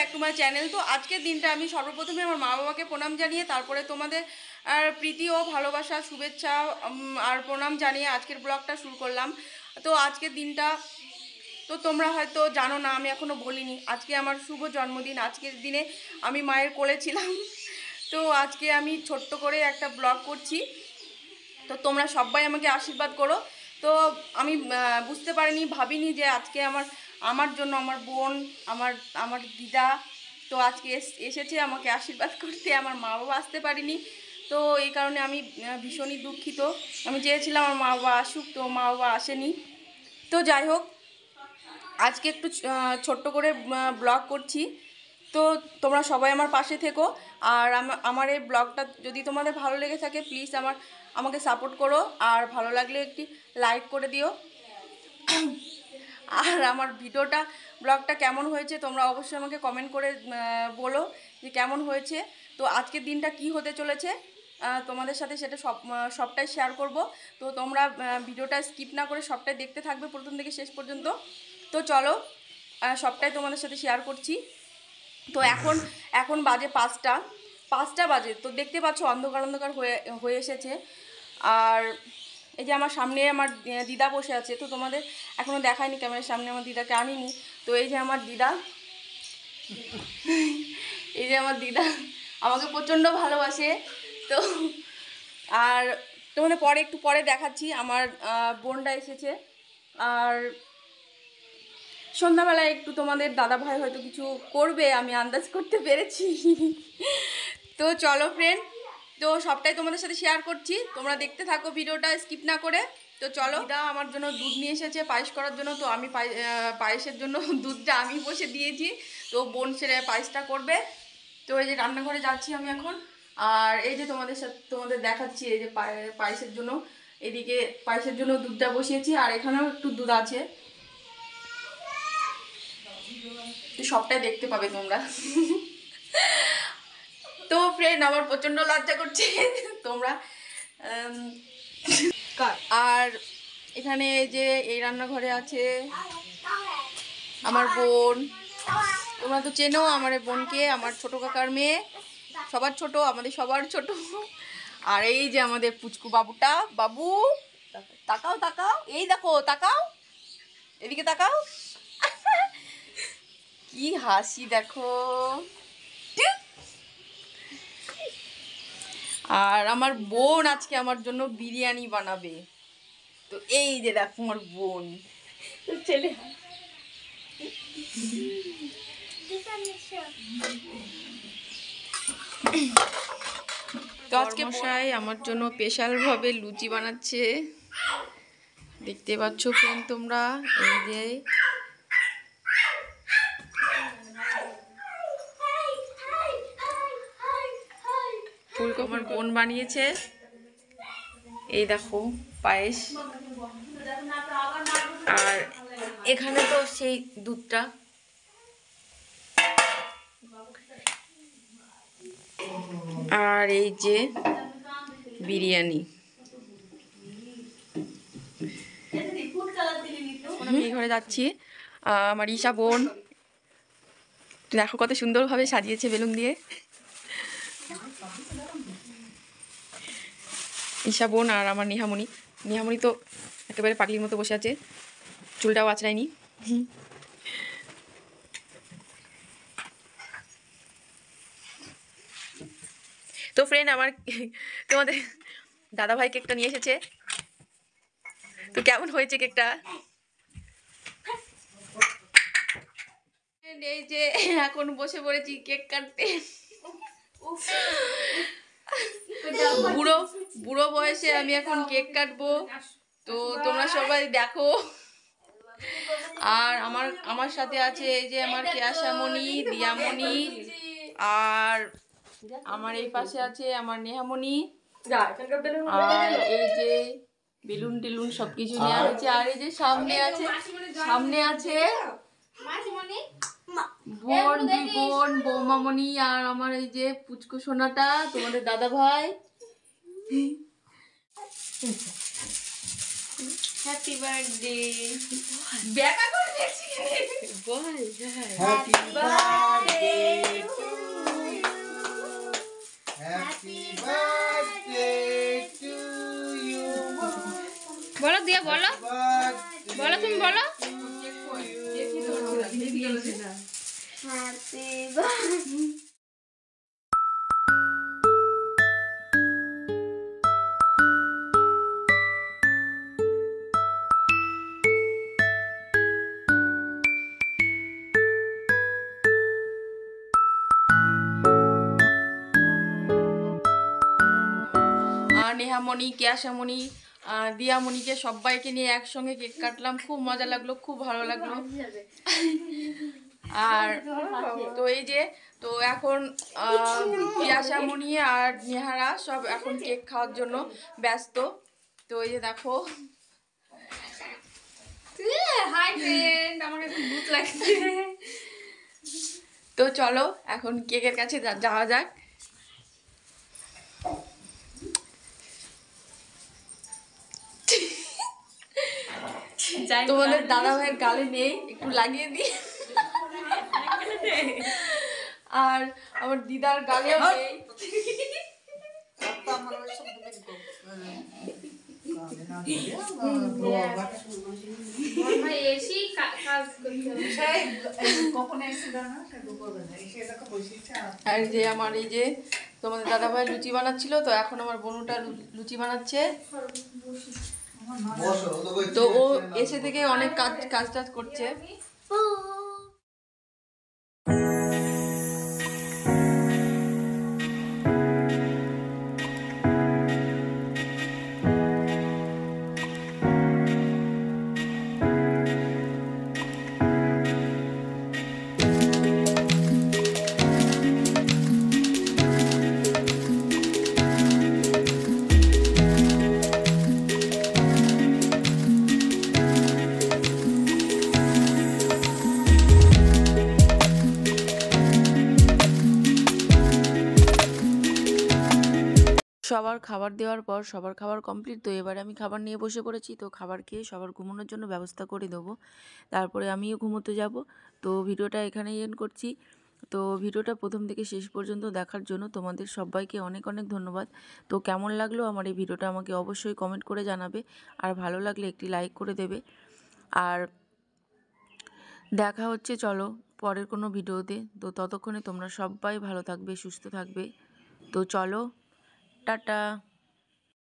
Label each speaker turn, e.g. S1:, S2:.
S1: Back to my channel. তো আজকের দিনটা আমি সর্বপ্রথমে আমার মা বাবাকে প্রণাম জানিয়ে তারপরে তোমাদের প্রীতি ও ভালোবাসা শুভেচ্ছা আর প্রণাম জানিয়ে আজকের ব্লগটা শুরু করলাম। তো আজকের দিনটা তো তোমরা হয়তো জানো না, আমি এখনও বলিনি, আজকে আমার শুভ জন্মদিন। আজকের দিনে আমি মায়ের কোলে ছিলাম। তো আজকে আমি ছোট্ট করে একটা ব্লগ করছি, তো তোমরা সবাই আমাকে আশীর্বাদ করো। তো আমি বুঝতে পারিনি, ভাবিনি যে আজকে আমার জন্য আমার বোন, আমার দিদা তো আজকে এসেছে আমাকে আশীর্বাদ করতে। আমার মা বাবা আসতে পারিনি, তো এই কারণে আমি ভীষণই দুঃখিত। আমি চেয়েছিলাম আমার মা বাবা আসুক, তো মা বাবা আসেনি। তো যাই হোক, আজকে একটু ছোট্ট করে ব্লগ করছি, তো তোমরা সবাই আমার পাশে থেকো। আর আমার এই ব্লগটা যদি তোমাদের ভালো লেগে থাকে প্লিজ আমাকে সাপোর্ট করো, আর ভালো লাগলে একটি লাইক করে দিও। আর আমার ব্লগটা কেমন হয়েছে তোমরা অবশ্যই আমাকে কমেন্ট করে বলো যে কেমন হয়েছে। তো আজকের দিনটা কি হতে চলেছে তোমাদের সাথে সেটা সবটাই শেয়ার করব। তো তোমরা ভিডিওটা স্কিপ না করে সবটাই দেখতে থাকবে প্রথম থেকে শেষ পর্যন্ত। তো চলো, সবটাই তোমাদের সাথে শেয়ার করছি। তো এখন বাজে 5টা বাজে। তো দেখতে পাচ্ছ অন্ধকার অন্ধকার হয়ে এসেছে। আর এই যে আমার সামনে আমার দিদা বসে আছে, তো তোমাদের এখনও দেখায়নি, ক্যামেরার সামনে আমার দিদাকে আনিনি। তো এই যে আমার দিদা, এই যে আমার দিদা আমাকে প্রচণ্ড ভালোবাসে। তো আর তোমাদের একটু পরে দেখাচ্ছি আমার বোনটা এসেছে। আর সন্ধ্যাবেলায় একটু তোমাদের দাদাভাই হয়তো কিছু করবে, আমি আন্দাজ করতে পেরেছি। তো চলো ফ্রেন্ড, তো সবটাই তোমাদের সাথে শেয়ার করছি, তোমরা দেখতে থাকো ভিডিওটা স্কিপ না করে। তো চলো, দিদা আমার জন্য দুধ নিয়ে এসেছে পায়েস করার জন্য। তো আমি পায়েসের জন্য দুধটা আমি বসে দিয়েছি, তো বোন সেরে পায়েসটা করবে। তো এই যে রান্নাঘরে যাচ্ছি আমি এখন। আর এই যে তোমাদের দেখাচ্ছি, এই যে পায়েসের জন্য এদিকে পায়েসের জন্য দুধটা বসিয়েছি, আর এখানেও একটু দুধ আছে, সবটাই দেখতে পাবে তোমরা। তো ফ্রেন্ড, আমার প্রচন্ড লজ্জা করছে তোমরা। আর এখানে যে এই রান্নাঘরে আছে আমার বোন, তোমরা তো চেনো আমার বোনকে, আমার ছোট কাকার মেয়ে, সবার ছোট, আমাদের সবার ছোট। আর এই যে আমাদের পুচকু বাবুটা, বাবু তাকাও তাকাও, এই দেখো তাকাও, এদিকে তাকাও, কি হাসি দেখো। আর আমার বোন আজকে আমার জন্য বিরিয়ানি বানাবে। তো এই যে দেখো আমার বোন ছেলে। তো আজকে মশাই আমার জন্য স্পেশালভাবে লুচি বানাচ্ছে, দেখতে পাচ্ছ ফ্রেন্ড তোমরা। এই যে আমার বোন বানিয়েছে, এই দেখো পায়েস। আর এখানে তো সেই দুধটা, আর এই যে বিরিয়ানি। আমি এই ঘরে যাচ্ছি, আমার ঈশা বোন দেখো কত সুন্দরভাবে সাজিয়েছে বেলুন দিয়ে। ঈশা বোন আর আমার নেহামণি তো একেবারে পাগলির মতো বসে আছে, চুলটাও আঁচড়ায়নি। তো ফ্রেন্ড, তোমাদের দাদাভাই কেকটা নিয়ে এসেছে। তো কেমন হয়েছে কেকটা? এই যে এখন বসে পড়েছি কেক কাটতে। বুড়ো বয়সে আমি এখন কেক কাটবো, তো তোমরা সবাই দেখো। আর আমার সাথে আছে এই যে আমার কেয়াশামণি, দিয়ামণি, আর আমার এই পাশে আছে আমার নেহামণি। আর এই যে বেলুন টেলুন সবকিছু নেওয়া হয়েছে। আর এই যে সামনে আছে বোন, বৌমামণি, আর আমার এই যে পুচকু সোনাটা তোমাদের দাদা ভাই। Happy birthday. ব্যাকা করে দিয়েছি, বল হ্যাপি বার্থডে
S2: বলো বলো তুমি বলো।
S1: নেহামণি, কেয়াশামণি, দিয়ামণিকে সবাইকে নিয়ে একসঙ্গে কেক কাটলাম, খুব মজা লাগলো, খুব ভালো লাগলো। আর তো এই যে তো এখন কেয়াশামণি আর নেহারা সব এখন কেক খাওয়ার জন্য ব্যস্ত। তো এই যে দেখো,
S2: হাই ফ্রেন্ড, আমার এখন ভূত লাগছে।
S1: তো চলো এখন কেকের কাছে যাওয়া যাক। তোমাদের দাদা ভাইয়ের গালে নেই, একটু লাগিয়ে দিই। আর আমার দিদার গালেও নেই। আর যে আমার এই যে তোমাদের দাদা ভাই লুচি বানাচ্ছিল, তো এখন আমার বোনুটা লুচি বানাচ্ছে। তো ও এসে থেকে অনেক কাজ টাজ করছে। সবার খাবার দেওয়ার পর সবার খাবার কমপ্লিট। তো এবারে আমি খাবার নিয়ে বসে পড়েছি। তো খাবার খেয়ে সবার ঘুমানোর জন্য ব্যবস্থা করে দেবো, তারপরে আমিও ঘুমোতে যাব। তো ভিডিওটা এখানেই এন্ড করছি। তো ভিডিওটা প্রথম থেকে শেষ পর্যন্ত দেখার জন্য তোমাদের সবাইকে অনেক অনেক ধন্যবাদ। তো কেমন লাগলো আমার এই ভিডিওটা আমাকে অবশ্যই কমেন্ট করে জানাবে, আর ভালো লাগলে একটি লাইক করে দেবে। আর দেখা হচ্ছে চলো পরের কোনো ভিডিওতে। তো ততক্ষণে তোমরা সবাই ভালো থাকবে, সুস্থ থাকবে। তো চলো, টাটা।